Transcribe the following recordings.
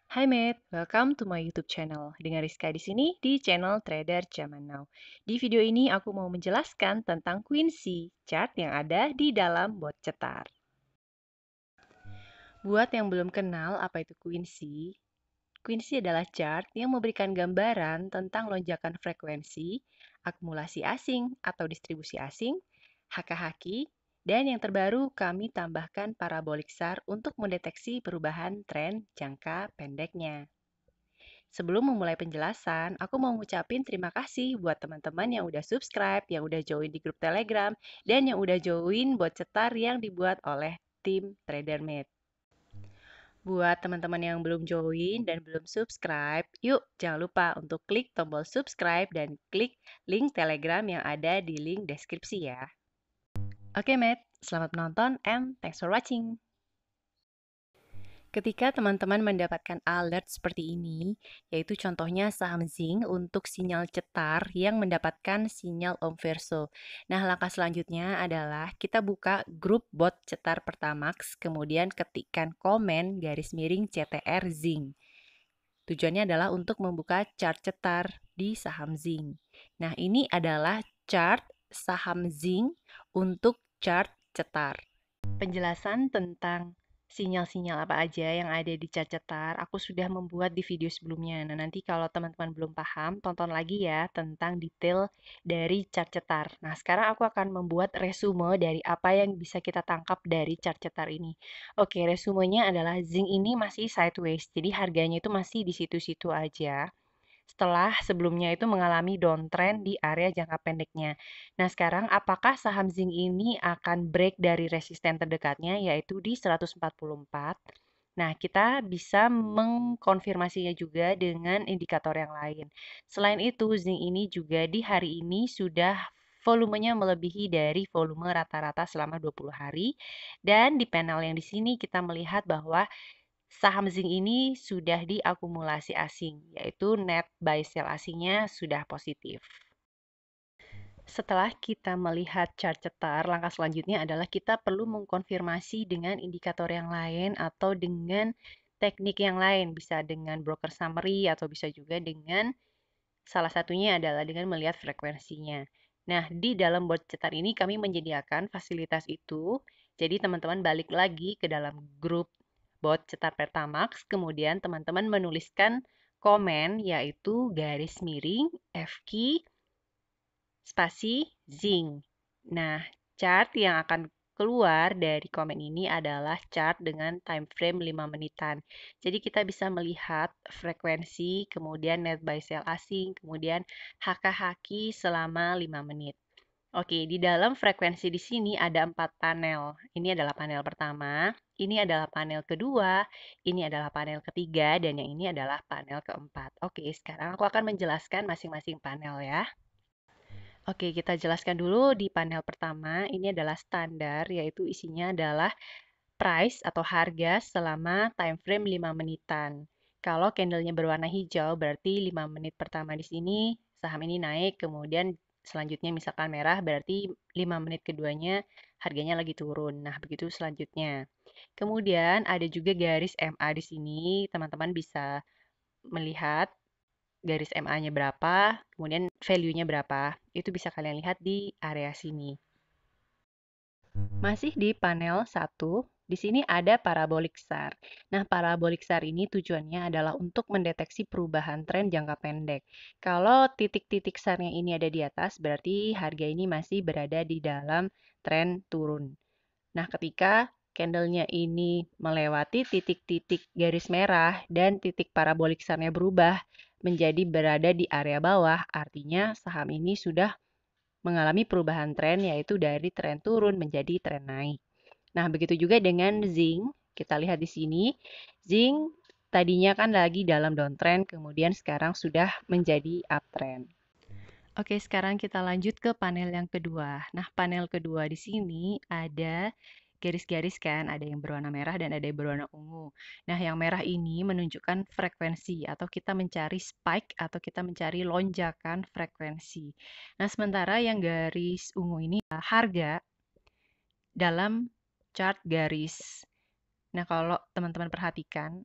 Hai mate, welcome to my YouTube channel. Dengan Rizka di sini di channel Trader Zaman Now. Di video ini aku mau menjelaskan tentang Quincy, chart yang ada di dalam bot cetar. Buat yang belum kenal apa itu Quincy, Quincy adalah chart yang memberikan gambaran tentang lonjakan frekuensi, akumulasi asing atau distribusi asing, haki, dan yang terbaru kami tambahkan parabolik SAR untuk mendeteksi perubahan tren jangka pendeknya. Sebelum memulai penjelasan, aku mau ngucapin terima kasih buat teman-teman yang udah subscribe, yang udah join di grup Telegram, dan yang udah join bot cetar yang dibuat oleh tim TraderMate. Buat teman-teman yang belum join dan belum subscribe, yuk jangan lupa untuk klik tombol subscribe dan klik link Telegram yang ada di link deskripsi ya. Oke, mate, selamat menonton and thanks for watching. Ketika teman-teman mendapatkan alert seperti ini, yaitu contohnya saham Zing untuk sinyal cetar yang mendapatkan sinyal Om Verso. Nah, langkah selanjutnya adalah kita buka grup bot cetar Pertamax, kemudian ketikkan komen garis miring CTR Zing. Tujuannya adalah untuk membuka chart cetar di saham Zing. Nah, ini adalah chart saham Zing untuk chart cetar. Penjelasan tentang sinyal-sinyal apa aja yang ada di chart cetar, aku sudah membuat di video sebelumnya. Nah, nanti kalau teman-teman belum paham, tonton lagi ya tentang detail dari chart cetar. Nah, sekarang aku akan membuat resume dari apa yang bisa kita tangkap dari chart cetar ini. Oke, resumenya adalah zinc ini masih sideways, jadi harganya itu masih di situ-situ aja setelah sebelumnya itu mengalami downtrend di area jangka pendeknya. Nah, sekarang apakah saham Zing ini akan break dari resisten terdekatnya yaitu di 144? Nah, kita bisa mengkonfirmasinya juga dengan indikator yang lain. Selain itu, Zing ini juga di hari ini sudah volumenya melebihi dari volume rata-rata selama 20 hari. Dan di panel yang di sini kita melihat bahwa saham Zing ini sudah diakumulasi asing, yaitu net buy sell asingnya sudah positif. Setelah kita melihat chart cetar, langkah selanjutnya adalah kita perlu mengkonfirmasi dengan indikator yang lain atau dengan teknik yang lain, bisa dengan broker summary atau bisa juga dengan salah satunya adalah dengan melihat frekuensinya. Nah, di dalam bot cetar ini kami menyediakan fasilitas itu. Jadi teman-teman balik lagi ke dalam grup bot cetar Pertamax, kemudian teman-teman menuliskan komen yaitu garis miring FQ spasi Zing. Nah, chart yang akan keluar dari komen ini adalah chart dengan time frame 5 menitan. Jadi kita bisa melihat frekuensi, kemudian net buy sell asing, kemudian haki selama 5 menit. Oke, di dalam frekuensi di sini ada 4 panel. Ini adalah panel pertama, ini adalah panel kedua, ini adalah panel ketiga, dan yang ini adalah panel keempat. Oke, sekarang aku akan menjelaskan masing-masing panel ya. Oke, kita jelaskan dulu di panel pertama. Ini adalah standar, yaitu isinya adalah price atau harga selama time frame 5 menitan. Kalau candlenya berwarna hijau, berarti 5 menit pertama di sini saham ini naik, kemudian selanjutnya misalkan merah, berarti 5 menit keduanya harganya lagi turun. Nah, begitu selanjutnya. Kemudian ada juga garis MA di sini, teman-teman bisa melihat garis MA-nya berapa, kemudian value-nya berapa. Itu bisa kalian lihat di area sini. Masih di panel 1, di sini ada parabolik SAR. Nah, parabolik SAR ini tujuannya adalah untuk mendeteksi perubahan tren jangka pendek. Kalau titik-titik SAR-nya ini ada di atas, berarti harga ini masih berada di dalam tren turun. Nah, ketika candlenya ini melewati titik-titik garis merah dan titik parabolik SAR-nya berubah menjadi berada di area bawah, artinya saham ini sudah mengalami perubahan tren yaitu dari tren turun menjadi tren naik. Nah, begitu juga dengan Zing. Kita lihat di sini, Zing tadinya kan lagi dalam downtrend, kemudian sekarang sudah menjadi uptrend. Oke, sekarang kita lanjut ke panel yang kedua. Nah, panel kedua di sini ada garis-garis kan, ada yang berwarna merah dan ada yang berwarna ungu. Nah, yang merah ini menunjukkan frekuensi atau kita mencari spike atau kita mencari lonjakan frekuensi. Nah, sementara yang garis ungu ini harga dalam chart garis. Nah, kalau teman-teman perhatikan,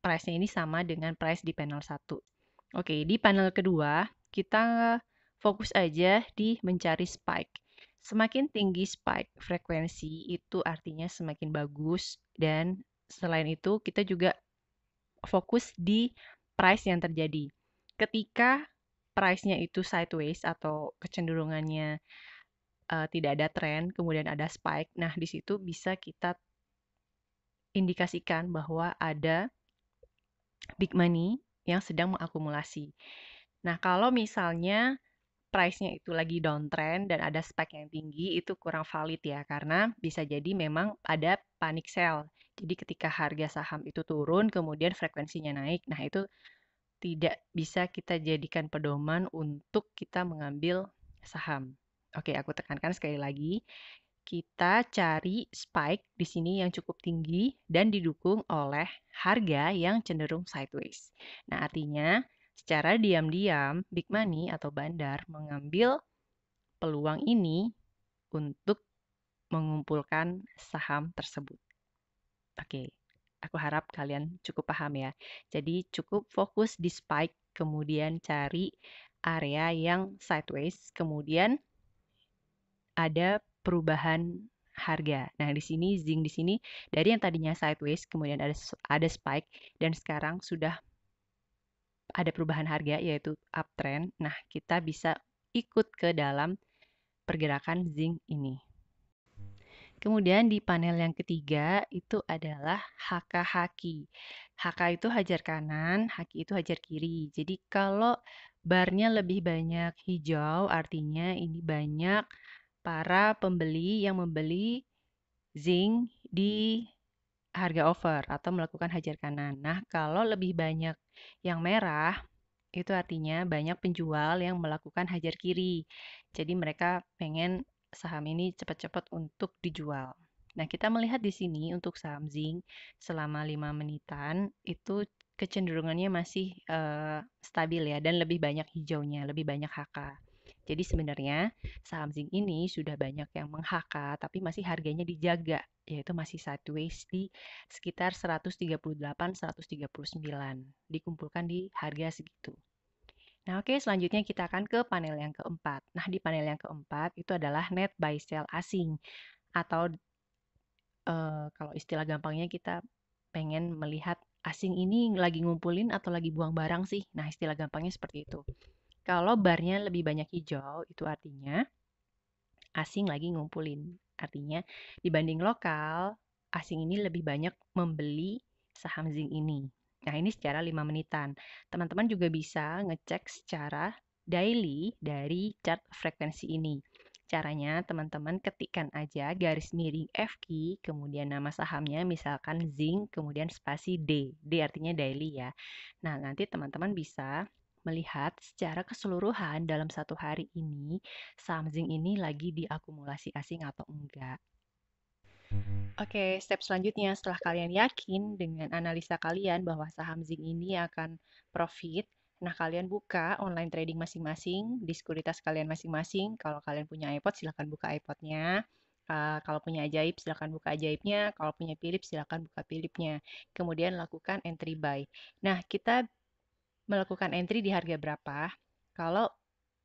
price-nya ini sama dengan price di panel 1. Oke, di panel kedua, kita fokus aja di mencari spike. Semakin tinggi spike frekuensi, itu artinya semakin bagus. Dan selain itu, kita juga fokus di price yang terjadi. Ketika price-nya itu sideways atau kecenderungannya tidak ada tren, kemudian ada spike, nah di situ bisa kita indikasikan bahwa ada big money yang sedang mengakumulasi. Nah, kalau misalnya price-nya itu lagi downtrend dan ada spike yang tinggi, itu kurang valid ya, karena bisa jadi memang ada panic sell. Jadi ketika harga saham itu turun, kemudian frekuensinya naik, nah itu tidak bisa kita jadikan pedoman untuk kita mengambil saham. Oke, aku tekankan sekali lagi, kita cari spike di sini yang cukup tinggi dan didukung oleh harga yang cenderung sideways. Nah, artinya secara diam-diam big money atau bandar mengambil peluang ini untuk mengumpulkan saham tersebut. Oke, aku harap kalian cukup paham ya. Jadi cukup fokus di spike, kemudian cari area yang sideways, kemudian ada perubahan harga. Nah, di sini zinc di sini dari yang tadinya sideways kemudian ada spike dan sekarang sudah ada perubahan harga yaitu uptrend. Nah, kita bisa ikut ke dalam pergerakan zinc ini. Kemudian di panel yang ketiga itu adalah HK Haki. HK itu hajar kanan, Haki itu hajar kiri. Jadi kalau barnya lebih banyak hijau, artinya ini banyak para pembeli yang membeli zinc di harga over atau melakukan hajar kanan. Nah, kalau lebih banyak yang merah, itu artinya banyak penjual yang melakukan hajar kiri. Jadi mereka pengen saham ini cepat-cepat untuk dijual. Nah, kita melihat di sini untuk saham zinc selama 5 menitan itu kecenderungannya masih stabil ya dan lebih banyak hijaunya, lebih banyak HK. Jadi sebenarnya saham zinc ini sudah banyak yang meng-HK tapi masih harganya dijaga yaitu masih sideways di sekitar 138-139 dikumpulkan di harga segitu. Nah, oke, selanjutnya kita akan ke panel yang keempat. Nah, di panel yang keempat itu adalah net buy sell asing atau kalau istilah gampangnya kita pengen melihat asing ini lagi ngumpulin atau lagi buang barang sih. Nah, istilah gampangnya seperti itu. Kalau barnya lebih banyak hijau, itu artinya asing lagi ngumpulin. Artinya dibanding lokal, asing ini lebih banyak membeli saham zinc ini. Nah, ini secara 5 menitan. Teman-teman juga bisa ngecek secara daily dari chart frekuensi ini. Caranya, teman-teman ketikkan aja garis miring FQ, kemudian nama sahamnya misalkan zinc, kemudian spasi D. D artinya daily ya. Nah, nanti teman-teman bisa melihat secara keseluruhan dalam satu hari ini saham zinc ini lagi diakumulasi asing atau enggak. Oke, step selanjutnya setelah kalian yakin dengan analisa kalian bahwa saham zinc ini akan profit, nah kalian buka online trading masing-masing di sekuritas kalian masing-masing. Kalau kalian punya iPod, silahkan buka iPodnya. Kalau punya ajaib, silahkan buka ajaibnya. Kalau punya Philips, silahkan buka Philipsnya. Kemudian lakukan entry buy. Nah, kita melakukan entry di harga berapa? Kalau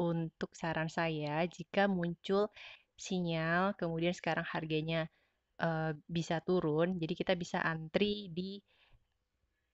untuk saran saya, jika muncul sinyal, kemudian sekarang harganya bisa turun, jadi kita bisa antri di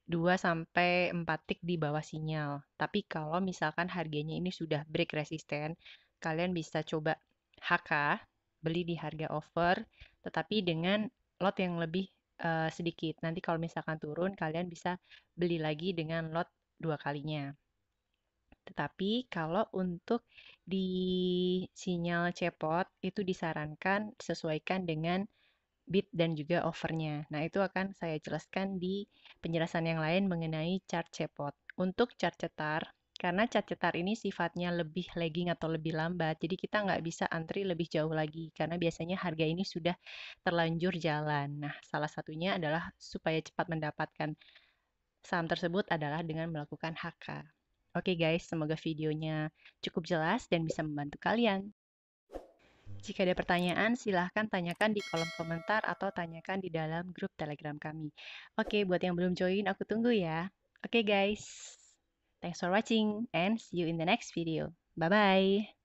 2 sampai 4 tick di bawah sinyal. Tapi kalau misalkan harganya ini sudah break resisten, kalian bisa coba HK, beli di harga over, tetapi dengan lot yang lebih sedikit. Nanti kalau misalkan turun, kalian bisa beli lagi dengan lot 2 kalinya. Tetapi kalau untuk di sinyal cepot itu disarankan sesuaikan dengan bid dan juga overnya. Nah, itu akan saya jelaskan di penjelasan yang lain mengenai chart cepot. Untuk chart cetar, karena chart cetar ini sifatnya lebih lagging atau lebih lambat, jadi kita nggak bisa antri lebih jauh lagi, karena biasanya harga ini sudah terlanjur jalan. Nah, salah satunya adalah supaya cepat mendapatkan saham tersebut adalah dengan melakukan HK. Oke guys, semoga videonya cukup jelas dan bisa membantu kalian. Jika ada pertanyaan, silahkan tanyakan di kolom komentar atau tanyakan di dalam grup Telegram kami. Oke, buat yang belum join, aku tunggu ya. Oke guys, thanks for watching and see you in the next video. Bye-bye.